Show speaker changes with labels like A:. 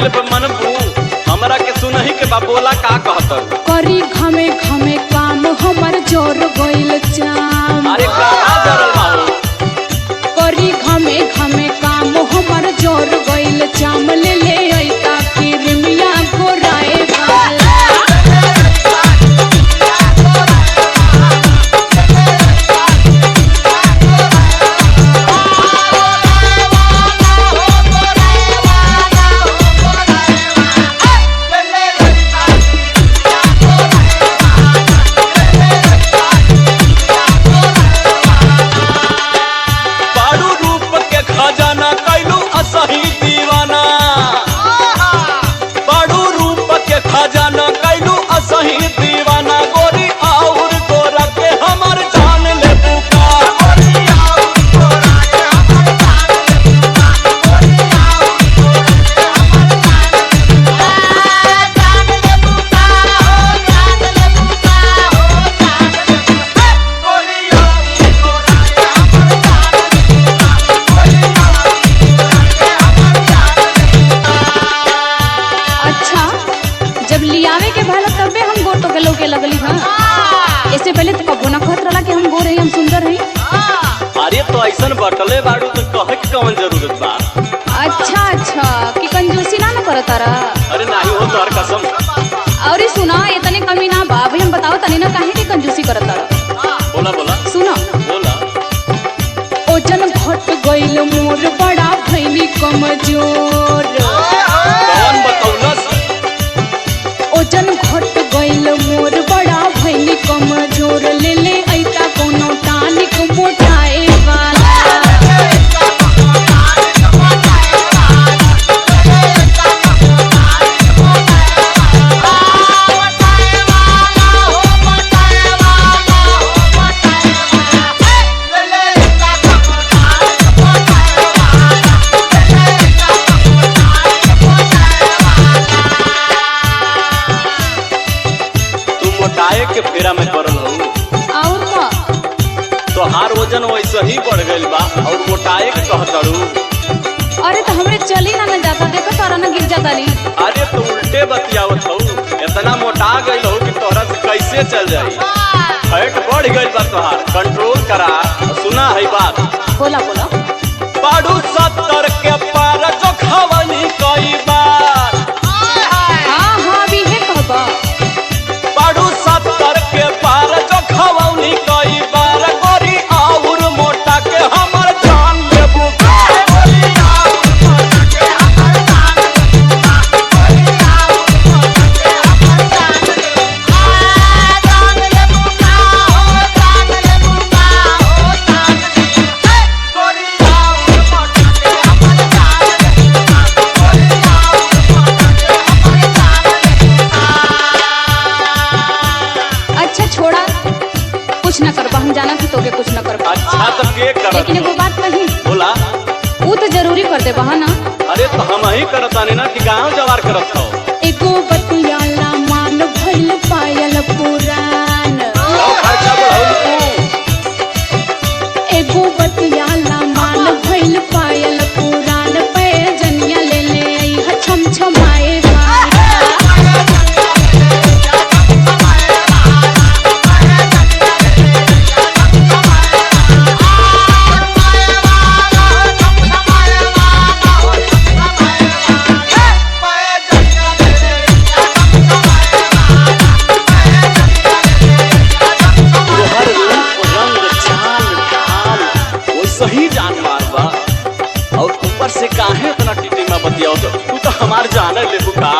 A: कइल पे मनबू हमरा के सुनही के बाबोला का कहत
B: करी घमे घमे काम हमर जोर गइल चाम।
A: अरे कहाँ जरल बाबू
B: करी घमे घमे काम हमर जोर गइल चाम। ले ले ऐता किरमिया गोराए वाला। लगली हाँ। इससे पहले तो कबो ना कहत रहा कि हम गोर हैं हम सुंदर हैं।
A: अरे तो ऐसन बटले बाड़ू तो कहे की कौन जरूरत बा।
B: अच्छा अच्छा कि कंजूसी ना करता रहा।
A: अरे नहीं हो तोहर कसम।
B: और सुना इतने कमी ना बा भाई हम बताओ तनी ना काहे की कंजूसी करता रहा।
A: बोला बोला
B: सुनो
A: बोला।
B: ओजन घट गइल मोर बड़ा भइनी कमजोर।
A: कौन बतौलस?
B: ओजन घट गइल मोर बड़ा भइनी कमजोर। ले ले ऐता कोनो टानिक मोटाए वाला।
A: के फेरा में पड़ल हो
B: और का
A: तोहार वजन वैसे ही बढ़ गइल बा और मोटाए के कहतड़ू।
B: अरे तो हमरे चली ना जाता देखो तारा ना गिर जाता ली।
A: अरे तो उल्टे बतियावत हो इतना मोटा गइल हो कि तोहरा से कैसे चल जाई। फैट बढ़ गइल बा तोहार कंट्रोल करा। सुना है बात
B: बोला बोला।
A: बाड़ू 70 के पार जो खवनी कई बार।
B: हाँ हाँ भी है कहबा।
A: बाड़ू 70 के पार जो खवनी कई बार गोरी और मोटा के हमर जान लेबू।
B: कुछ न करबा हम जाना कि तोके कुछ न करबा।
A: अच्छा तो के करत?
B: लेकिन एगो बात कही
A: बोला।
B: वो तो जरूरी कर दे बहा ना।
A: अरे तो हम ही करतानी ना कि गांव जवार करत हो।
B: एगो बतियाला मान भइल पायल पुरान।
A: खर्चा बढ़ाऊ तू।
B: एगो बतियाला मान भइल पायल पुरान। पे जनिया ले ले आई छम छमाए
A: सही जानवर बा और ऊपर से काहे इतना टिटिमा बतियाओ। तू तो हमार जाने ले बुका।